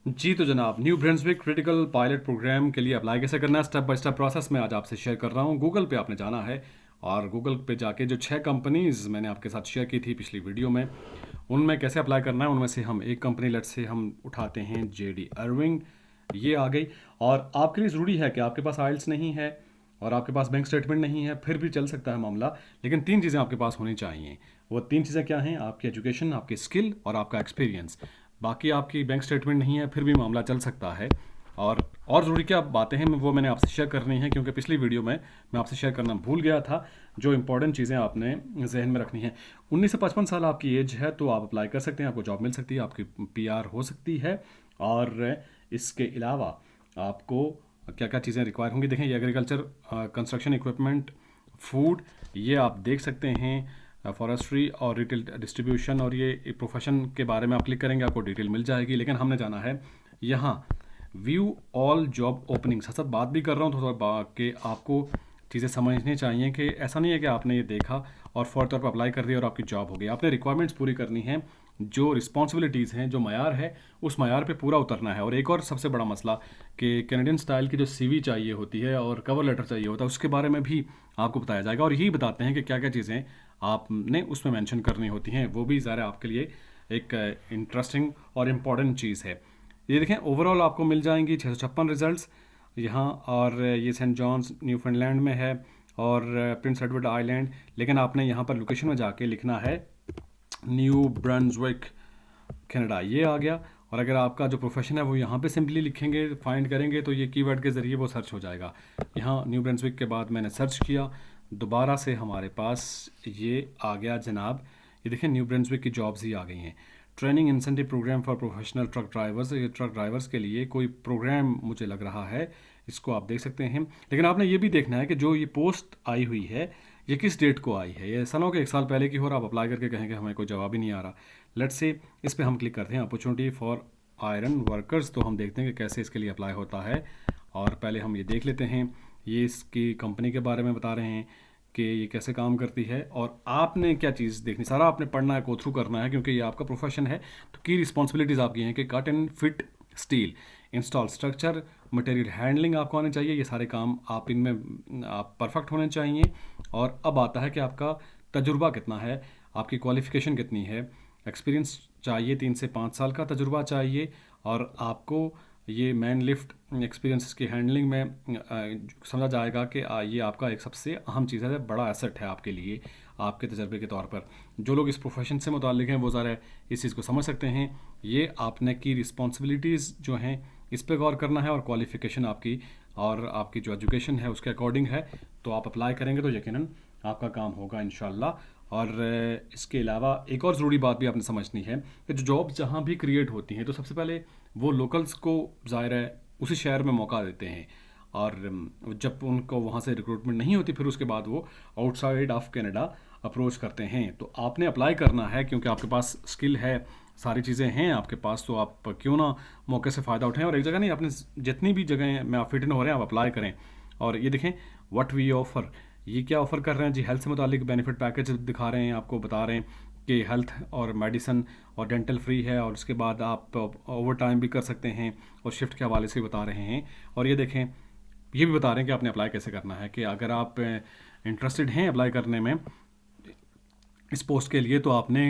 जी तो जनाब, New Brunswick critical pilot program के लिए अप्लाई कैसे करना है, स्टेप बाय स्टेप प्रोसेस में आज आपसे शेयर कर रहा हूँ। गूगल पे आपने जाना है और गूगल पे जाके जो 6 कंपनीज मैंने आपके साथ शेयर की थी पिछली वीडियो में, उनमें कैसे अप्लाई करना है, उनमें से हम एक कंपनी लेट से हम उठाते हैं जेडी अर्विंग। ये आ गई। और आपके लिए ज़रूरी है कि आपके पास आइल्स नहीं है और आपके पास बैंक स्टेटमेंट नहीं है, फिर भी चल सकता है मामला। लेकिन 3 चीज़ें आपके पास होनी चाहिए। वो 3 चीज़ें क्या हैं? आपकी एजुकेशन, आपकी स्किल और आपका एक्सपीरियंस। बाकी आपकी बैंक स्टेटमेंट नहीं है फिर भी मामला चल सकता है। और ज़रूरी क्या बातें हैं वो मैंने आपसे शेयर करनी है, क्योंकि पिछली वीडियो में मैं आपसे शेयर करना भूल गया था। जो इंपॉर्टेंट चीज़ें आपने जहन में रखनी है। 19 से 55 साल आपकी एज है तो आप अप्लाई कर सकते हैं, आपको जॉब मिल सकती है, आपकी पीआर हो सकती है। और इसके अलावा आपको क्या क्या चीज़ें रिक्वायर होंगी, देखें, ये एग्रीकल्चर, कंस्ट्रक्शन इक्विपमेंट, फूड, ये आप देख सकते हैं, फॉरेस्ट्री और रिटेल डिस्ट्रीब्यूशन। और ये प्रोफेशन के बारे में आप क्लिक करेंगे आपको डिटेल मिल जाएगी। लेकिन हमने जाना है यहाँ व्यू ऑल जॉब ओपनिंग। साथ साथ बात भी कर रहा हूँ थोड़ा कि आपको चीज़ें समझनी चाहिए कि ऐसा नहीं है कि आपने ये देखा और फ़ौर तौर पर अप्लाई कर दिया और आपकी जॉब हो गई। आपने रिक्वायरमेंट्स पूरी करनी है, जो रिस्पॉन्सिबिलिटीज़ हैं, जो मयार है, उस मयार पे पूरा उतरना है। और एक और सबसे बड़ा मसला कि कैनेडियन स्टाइल की जो सीवी चाहिए होती है और कवर लेटर चाहिए होता है, उसके बारे में भी आपको बताया जाएगा। और यही बताते हैं कि क्या क्या चीज़ें आपने उसमें मेंशन करनी होती हैं। वो भी ज़रा आपके लिए एक इंटरेस्टिंग और इम्पॉर्टेंट चीज़ है। ये देखें, ओवरऑल आपको मिल जाएंगी 656 रिजल्ट्स यहाँ। और ये सेंट जॉन्स न्यूफाउंडलैंड में है और प्रिंस एडवर्ड आइलैंड। लेकिन आपने यहाँ पर लोकेशन में जाके लिखना है न्यू ब्रंसविक कनाडा, ये आ गया। और अगर आपका जो प्रोफेशन है वो यहाँ पे सिंपली लिखेंगे, फाइंड करेंगे तो ये कीवर्ड के ज़रिए वो सर्च हो जाएगा। यहाँ न्यू ब्रंसविक के बाद मैंने सर्च किया, दोबारा से हमारे पास ये आ गया जनाब। ये देखें, न्यू ब्रंसविक की जॉब्स ही आ गई हैं। Training incentive program for professional truck drivers, ये ट्रक ड्राइवर्स के लिए कोई प्रोग्राम मुझे लग रहा है, इसको आप देख सकते हैं। लेकिन आपने ये भी देखना है कि जो ये पोस्ट आई हुई है ये किस डेट को आई है। ये ऐसा ना हो कि 1 साल पहले की हो और आप अप्लाई करके कहेंगे हमें कोई जवाब ही नहीं आ रहा। लेट्स से इस पे हम क्लिक करते हैं, अपॉर्चुनिटी फॉर आयरन वर्कर्स। तो हम देखते हैं कि कैसे इसके लिए अप्लाई होता है। और पहले हम ये देख लेते हैं, ये इसकी कंपनी के बारे में बता रहे हैं कि ये कैसे काम करती है। और आपने क्या चीज़ देखनी, सारा आपने पढ़ना है, गो थ्रू करना है, क्योंकि ये आपका प्रोफेशन है। तो की रिस्पॉन्सिबिलिटीज़ आपकी हैं कि cut and fit steel, install structure, material handling आपको आने चाहिए। ये सारे काम आप इनमें आप परफेक्ट होने चाहिए। और अब आता है कि आपका तजुर्बा कितना है, आपकी क्वालिफ़िकेशन कितनी है। एक्सपीरियंस चाहिए, 3 से 5 साल का तजुर्बा चाहिए। और आपको ये मैन लिफ्ट एक्सपीरियंस की हैंडलिंग में समझा जाएगा कि ये आपका एक सबसे अहम चीज़ है, बड़ा एसेट है आपके लिए, आपके तजर्बे के तौर पर। जो लोग इस प्रोफेशन से मुताल्लिक हैं वो ज़रा इस चीज़ को समझ सकते हैं। ये आपने की रिस्पॉन्सिबिलिटीज़ जो हैं इस पर गौर करना है, और क्वालिफ़िकेशन आपकी और आपकी जो एजुकेशन है उसके अकॉर्डिंग है। तो आप अप्लाई करेंगे तो यकीनन आपका काम होगा इंशाल्लाह। और इसके अलावा एक और ज़रूरी बात भी आपने समझनी है कि जो जॉब जहाँ भी क्रिएट होती हैं तो सबसे पहले वो लोकल्स को ज़ाहिर है उसी शहर में मौका देते हैं। और जब उनको वहाँ से रिक्रूटमेंट नहीं होती फिर उसके बाद वो आउटसाइड ऑफ कनाडा अप्रोच करते हैं। तो आपने अप्लाई करना है, क्योंकि आपके पास स्किल है, सारी चीज़ें हैं आपके पास, तो आप क्यों ना मौके से फ़ायदा उठाएं। और एक जगह नहीं, आपने जितनी भी जगह में आप फिट इन हो रहे हैं आप अप्लाई करें। और ये देखें, व्हाट वी ऑफ़र, ये क्या ऑफ़र कर रहे हैं जी? हेल्थ से मुतालिक बेनिफिट पैकेज दिखा रहे हैं, आपको बता रहे हैं कि हेल्थ और मेडिसन और डेंटल फ्री है। और उसके बाद आप ओवर टाइम भी कर सकते हैं, और शिफ्ट के हवाले से बता रहे हैं। और ये देखें, ये भी बता रहे हैं कि आपने अप्लाई कैसे करना है, कि अगर आप इंटरेस्टेड हैं अप्लाई करने में इस पोस्ट के लिए तो आपने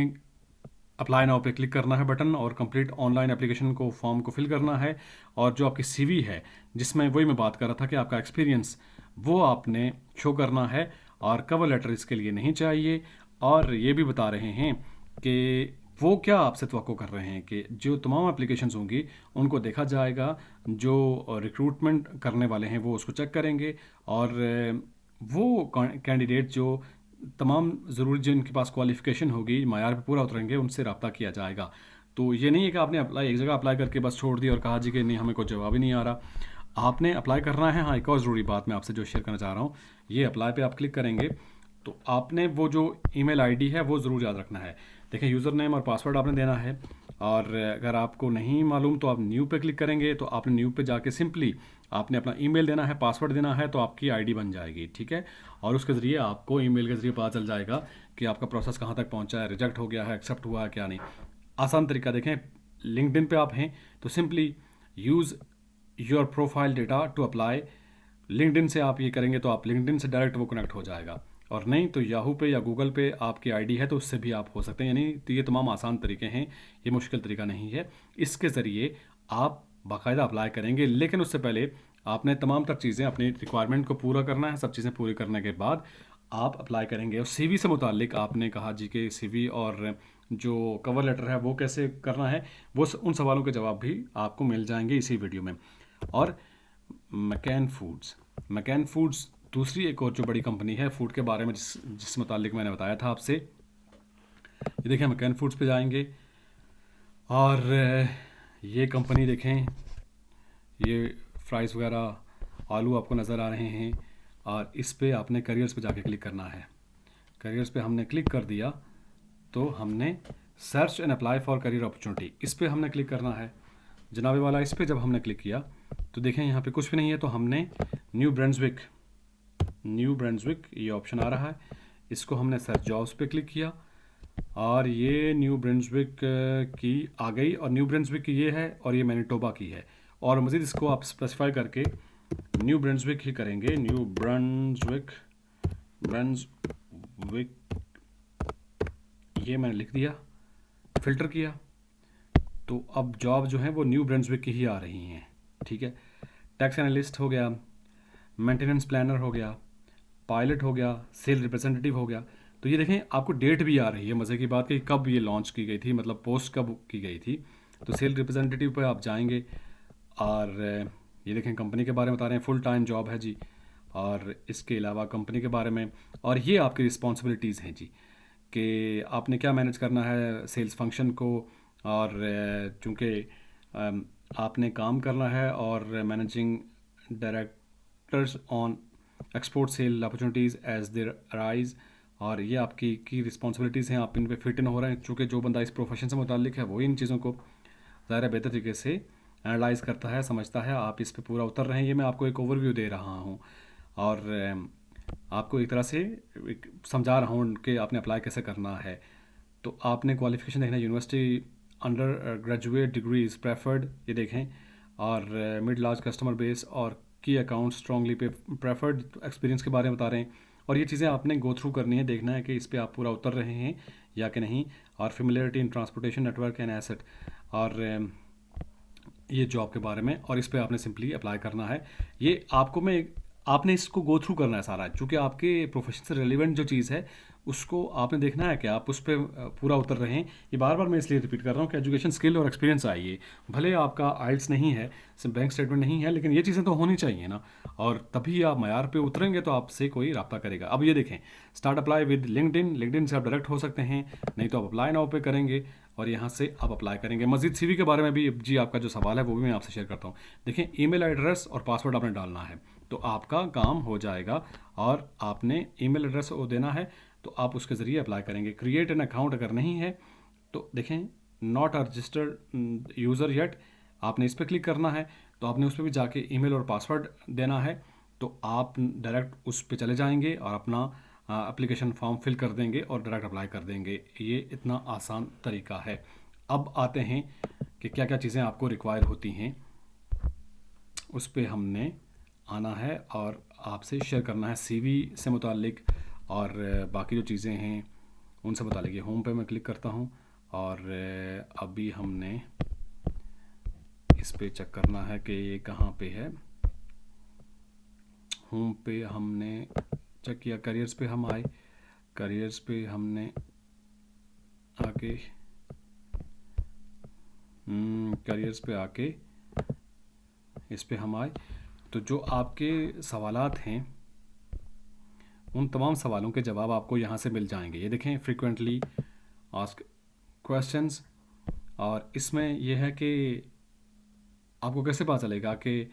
अप्लाई नाउ पे क्लिक करना है बटन, और कंप्लीट ऑनलाइन एप्लीकेशन को फॉर्म को फिल करना है। और जो आपकी सीवी है, जिसमें वही मैं बात कर रहा था कि आपका एक्सपीरियंस, वो आपने शो करना है। और कवर लेटर इसके लिए नहीं चाहिए। और ये भी बता रहे हैं कि वो क्या आपसे तवक्को कर रहे हैं कि जो तमाम एप्लीकेशंस होंगी उनको देखा जाएगा, जो रिक्रूटमेंट करने वाले हैं वो उसको चेक करेंगे। और वो कैंडिडेट जो तमाम ज़रूरी जिनके पास क्वालिफ़िकेशन होगी, मायार पे पूरा उतरेंगे, उनसे रब्ता किया जाएगा। तो ये नहीं है कि आपने अप्लाई एक जगह अप्लाई करके बस छोड़ दिया और कहा जी कि नहीं हमें कोई जवाब ही नहीं आ रहा। आपने अप्लाई करना है। हाँ, एक और ज़रूरी बात मैं आपसे जो शेयर करना चाह रहा हूँ, ये अप्लाई पे आप क्लिक करेंगे तो आपने वो जो ईमेल आईडी है वो ज़रूर याद रखना है। देखिए, यूज़र नेम और पासवर्ड आपने देना है। और अगर आपको नहीं मालूम तो आप न्यू पे क्लिक करेंगे, तो आपने न्यू पे जाके सिंपली आपने अपना ईमेल देना है, पासवर्ड देना है, तो आपकी आईडी बन जाएगी, ठीक है। और उसके ज़रिए आपको ईमेल के ज़रिए पता चल जाएगा कि आपका प्रोसेस कहाँ तक पहुँचा है, रिजेक्ट हो गया है, एक्सेप्ट हुआ है क्या नहीं। आसान तरीका देखें, लिंक्डइन पे आप हैं तो simply use your profile data to apply. LinkedIn से आप ये करेंगे तो आप लिंक्डइन से डायरेक्ट वो कनेक्ट हो जाएगा, और नहीं तो याहू पे या गूगल पे आपकी आईडी है तो उससे भी आप हो सकते हैं। यानी तो ये तमाम आसान तरीके हैं, ये मुश्किल तरीका नहीं है। इसके ज़रिए आप बाकायदा अप्लाई करेंगे, लेकिन उससे पहले आपने तमाम तर चीज़ें अपनी रिक्वायरमेंट को पूरा करना है। सब चीज़ें पूरी करने के बाद आप अप्लाई करेंगे। और सीवी से मुतालिक आपने कहा जी कि सीवी और जो कवर लेटर है वो कैसे करना है, वो उन सवालों के जवाब भी आपको मिल जाएंगे इसी वीडियो में। और मैकैन फूड्स दूसरी एक और जो बड़ी कंपनी है फूड के बारे में, जिस मुतालिक मैंने बताया था आपसे। ये देखें, मैकैन फूड्स पे जाएंगे और ये कंपनी देखें, ये फ्राइज़ वगैरह आलू आपको नज़र आ रहे हैं, और इस पे आपने करियर्स पे जाके क्लिक करना है। करियर्स पे हमने क्लिक कर दिया तो हमने search and apply for career opportunity, इस पे हमने क्लिक करना है जनाबे वाला। इस पे जब हमने क्लिक किया तो देखें यहाँ पे कुछ भी नहीं है, तो हमने न्यू ब्रांसविक ये ऑप्शन आ रहा है, इसको हमने सर्च जॉब्स पे क्लिक किया और ये न्यू ब्रांसविक की आ गई, और न्यू ब्रांसविक की ये है और ये मैनिटोबा की है। और मज़ीद इसको आप स्पेसिफाई करके न्यू ब्रांसविक ही करेंगे, न्यू ब्रांसविक ये मैंने लिख दिया, फ़िल्टर किया, तो अब जॉब जो है वो न्यू ब्रांसविक की ही आ रही हैं। ठीक है, टैक्स एनालिस्ट हो गया, मेंटेनेंस प्लानर हो गया, पायलट हो गया, सेल रिप्रेजेंटेटिव हो गया। तो ये देखें आपको डेट भी आ रही है, मज़े की बात कि कब ये लॉन्च की गई थी, मतलब पोस्ट कब की गई थी। तो सेल रिप्रेजेंटेटिव पे आप जाएंगे और ये देखें कंपनी के बारे में बता रहे हैं, फुल टाइम जॉब है जी। और इसके अलावा कंपनी के बारे में, और ये आपकी रिस्पॉन्सिबिलिटीज़ हैं जी, कि आपने क्या मैनेज करना है सेल्स फंक्शन को, और चूँकि आपने काम करना है, और managing directors on export sale opportunities as there arise. और ये आपकी की रिस्पॉन्सिबिलिटीज़ हैं, आप इन पे फिट इन हो रहे हैं। चूँकि जो बंदा इस प्रोफेशन से मुतालिक है वो इन चीज़ों को ज़ाहिर बेहतर तरीके से एनालाइज करता है, समझता है। आप इस पे पूरा उतर रहे हैं, ये मैं आपको एक ओवरव्यू दे रहा हूँ और आपको एक तरह से समझा रहा हूँ कि आपने अप्लाई कैसे करना है। तो आपने क्वालिफिकेशन देखना है, university under graduate degree is preferred, ये देखें, और मिड लार्ज कस्टमर बेस और की अकाउंट स्ट्रॉन्गली पे प्रेफर्ड, एक्सपीरियंस के बारे में बता रहे हैं। और ये चीज़ें आपने गो थ्रू करनी है, देखना है कि इस पे आप पूरा उतर रहे हैं या कि नहीं। और familiarity in transportation network and asset, और ये जॉब के बारे में, और इस पे आपने सिंपली अप्लाई करना है। ये आपने इसको गो थ्रू करना है सारा, चूँकि आपके प्रोफेशन से रिलेवेंट जो चीज़ है उसको आपने देखना है कि आप उस पर पूरा उतर रहे हैं। ये बार बार मैं इसलिए रिपीट कर रहा हूँ कि एजुकेशन, स्किल और एक्सपीरियंस आइए। भले आपका आइल्स नहीं है, बैंक स्टेटमेंट नहीं है, लेकिन ये चीज़ें तो होनी चाहिए ना, और तभी आप मयार पे उतरेंगे तो आपसे कोई रब्ता करेगा। अब ये देखें, स्टार्ट अप्लाई विद लिंक्डइन से आप डायरेक्ट हो सकते हैं, नहीं तो आप अप्लाई नाउ पे करेंगे और यहाँ से आप अप्लाई करेंगे। मज़ीद सीवी के बारे में भी जी आपका जो सवाल है वो भी मैं आपसे शेयर करता हूँ। देखें, ईमेल एड्रेस और पासवर्ड आपने डालना है तो आपका काम हो जाएगा, और आपने ईमेल एड्रेस वो देना है तो आप उसके ज़रिए अप्लाई करेंगे। क्रिएट एन अकाउंट अगर नहीं है तो देखें, not a registered user yet, आपने इस पर क्लिक करना है, तो आपने उस पर भी जाके ईमेल और पासवर्ड देना है, तो आप डायरेक्ट उस पर चले जाएंगे और अपना एप्लीकेशन फॉर्म फिल कर देंगे और डायरेक्ट अप्लाई कर देंगे। ये इतना आसान तरीका है। अब आते हैं कि क्या क्या चीज़ें आपको रिक्वायर होती हैं, उस पर हमने आना है और आपसे शेयर करना है सीवी से मुतालिक, और बाकी जो चीज़ें हैं उनसे मुतालिक। ये होम पे मैं क्लिक करता हूँ और अभी हमने इस पे चेक करना है कि ये कहाँ पे है। होम पे हमने चेक किया, करियर्स पे हम आए, करियर्स पे हमने आके करियर्स पे आके इस पे हम आए, तो जो आपके सवालात हैं उन तमाम सवालों के जवाब आपको यहाँ से मिल जाएंगे। ये देखें, फ्रीक्वेंटली आस्क क्वेश्चंस, और इसमें यह है कि आपको कैसे पता चलेगा कि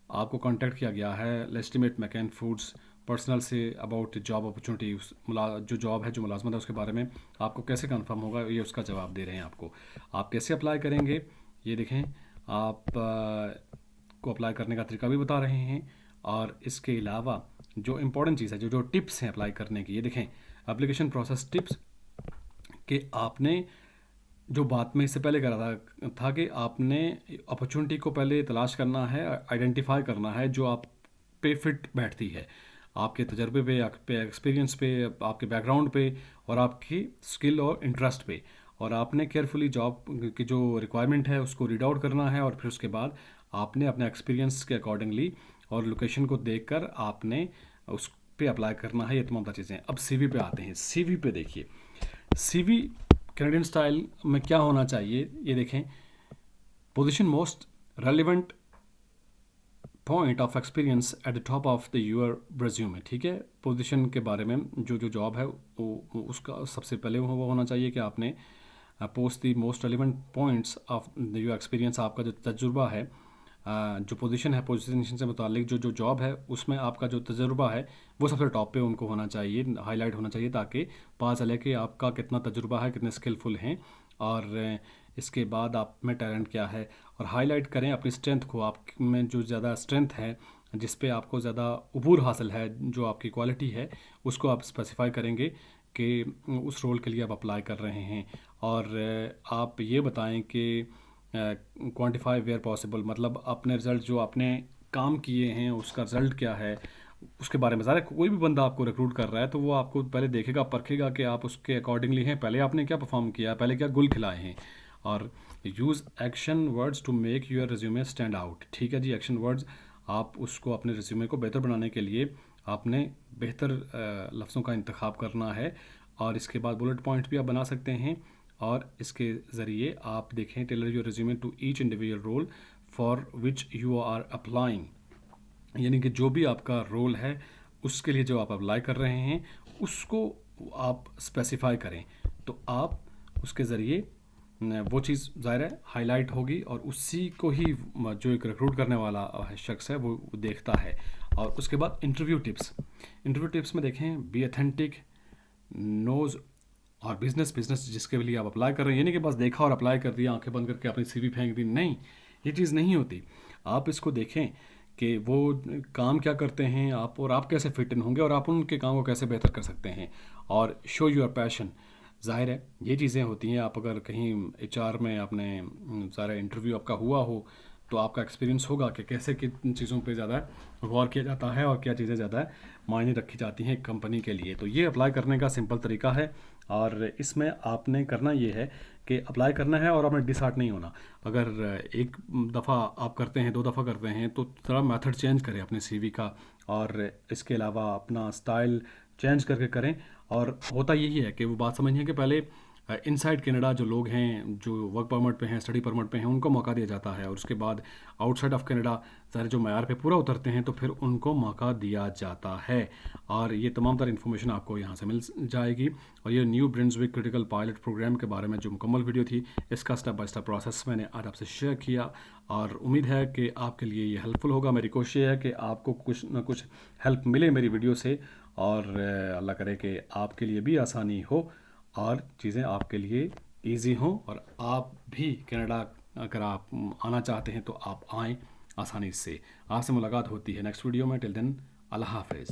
आपको कांटेक्ट किया गया है लेस्टिमेट मैकैन फूड्स पर्सनल से अबाउट जॉब अपॉर्चुनिटी। जो जॉब है, जो मुलाजमत है, उसके बारे में आपको कैसे कंफर्म होगा, ये उसका जवाब दे रहे हैं आपको। आप कैसे अप्लाई करेंगे, ये देखें, आप को अप्लाई करने का तरीका भी बता रहे हैं। और इसके अलावा जो इम्पोर्टेंट चीज़ है, जो टिप्स हैं अप्लाई करने की, ये देखें, एप्लीकेशन प्रोसेस टिप्स, कि आपने जो बात मैं इससे पहले कर रहा था कि आपने अपॉर्चुनिटी को पहले तलाश करना है, आइडेंटिफाई करना है जो आप पे फिट बैठती है, आपके तजर्बे पे, आपके एक्सपीरियंस पे, आपके बैकग्राउंड पे और आपकी स्किल और इंटरेस्ट पे। और आपने केयरफुली जॉब की जो रिक्वायरमेंट है उसको रीड आउट करना है, और फिर उसके बाद आपने अपने एक्सपीरियंस के अकॉर्डिंगली और लोकेशन को देखकर आपने उस पे अप्लाई करना है। ये तमाम चीज़ें। अब सीवी पे आते हैं। सीवी पे देखिए, सीवी कैनेडियन स्टाइल में क्या होना चाहिए ये देखें। Position most relevant point of experience at the top of the your resume. ठीक है, पोजीशन के बारे में जो जो जॉब है वो उसका सबसे पहले वो होना चाहिए कि आपने post the most relevant points of the your experience. आपका जो तजुर्बा है, जो पोजीशन है, पोजीशन से मुतालिक जो जो जॉब है उसमें आपका जो तजुर्बा है वो सबसे टॉप पे उनको होना चाहिए, हाईलाइट होना चाहिए, ताकि पता चले कि आपका कितना तजुर्बा है, कितने स्किलफुल हैं, और इसके बाद आप में टैलेंट क्या है। और हाईलाइट करें अपनी स्ट्रेंथ को, आप में जो ज़्यादा स्ट्रेंथ है, जिस पे आपको ज़्यादा अबूर हासिल है, जो आपकी क्वालिटी है, उसको आप स्पेसिफाई करेंगे कि उस रोल के लिए आप अप्लाई कर रहे हैं। और आप ये बताएं कि क्वांटिफाई वेयर पॉसिबल, मतलब अपने रिज़ल्ट जो आपने काम किए हैं उसका रिज़ल्ट क्या है, उसके बारे में। ज़्यादा कोई भी बंदा आपको रिक्रूट कर रहा है तो वो आपको पहले देखेगा, परखेगा कि आप उसके अकॉर्डिंगली हैं, पहले आपने क्या परफॉर्म किया, पहले क्या गुल खिलाए हैं। और use action words to make your resume stand out. ठीक है जी, एक्शन वर्ड्स, आप उसको अपने रिज्यूमे को बेहतर बनाने के लिए आपने बेहतर लफ्ज़ों का इंतखाब करना है। और इसके बाद बुलेट पॉइंट भी आप बना सकते हैं, और इसके ज़रिए आप देखें, tailor your resume to each individual role for which you are applying. यानी कि जो भी आपका रोल है उसके लिए जो आप अप्लाई कर रहे हैं उसको आप स्पेसिफाई करें, तो आप उसके ज़रिए वो चीज़ ज़ाहिर है हाईलाइट होगी, और उसी को ही जो एक रिक्रूट करने वाला शख्स है वो देखता है। और उसके बाद इंटरव्यू टिप्स। इंटरव्यू टिप्स में देखें, बी अथेंटिक, नोज और बिजनेस जिसके लिए आप अप्लाई कर रहे हैं। ये नहीं कि बस देखा और अप्लाई कर दिया, आंखें बंद करके अपनी सीवी फेंक दी, नहीं, ये चीज़ नहीं होती। आप इसको देखें कि वो काम क्या करते हैं आप, और आप कैसे फिट इन होंगे, और आप उनके काम को कैसे बेहतर कर सकते हैं। और शो योर पैशन, ज़ाहिर है ये चीज़ें होती हैं। आप अगर कहीं एचआर में आपने सारा इंटरव्यू आपका हुआ हो तो आपका एक्सपीरियंस होगा कि कैसे किन चीज़ों पे ज़्यादा गौर किया जाता है और क्या चीज़ें ज़्यादा मायने रखी जाती हैं एक कंपनी के लिए। तो ये अप्लाई करने का सिंपल तरीका है, और इसमें आपने करना ये है कि अप्लाई करना है और आपने डिसहार्ट नहीं होना। अगर एक दफ़ा आप करते हैं, 2 दफ़ा करते हैं, तो थोड़ा मेथड चेंज करें अपने सीवी का, और इसके अलावा अपना स्टाइल चेंज करके करें। और होता यही है कि वो बात समझिए कि पहले इनसाइड कनाडा जो लोग हैं, जो वर्क परमिट पे हैं, स्टडी परमिट पे हैं, उनको मौका दिया जाता है, और उसके बाद आउटसाइड ऑफ कनाडा सारे जो मैार पे पूरा उतरते हैं तो फिर उनको मौका दिया जाता है। और ये तमाम तरह इन्फॉर्मेशन आपको यहाँ से मिल जाएगी। और ये न्यू ब्रिंसविक क्रिटिकल पायलट प्रोग्राम के बारे में जो मुकम्मल वीडियो थी, इसका स्टेप बाय स्टेप प्रोसेस मैंने आज आपसे शेयर किया, और उम्मीद है कि आपके लिए ये हेल्पफुल होगा। मेरी कोशिश है कि आपको कुछ ना कुछ हेल्प मिले मेरी वीडियो से, और अल्लाह करे कि आपके लिए भी आसानी हो और चीज़ें आपके लिए ईजी हों, और आप भी कनाडा अगर आप आना चाहते हैं तो आप आएँ आसानी से। आपसे मुलाकात होती है नेक्स्ट वीडियो में। टिल देन, अल्लाह हाफ़िज़।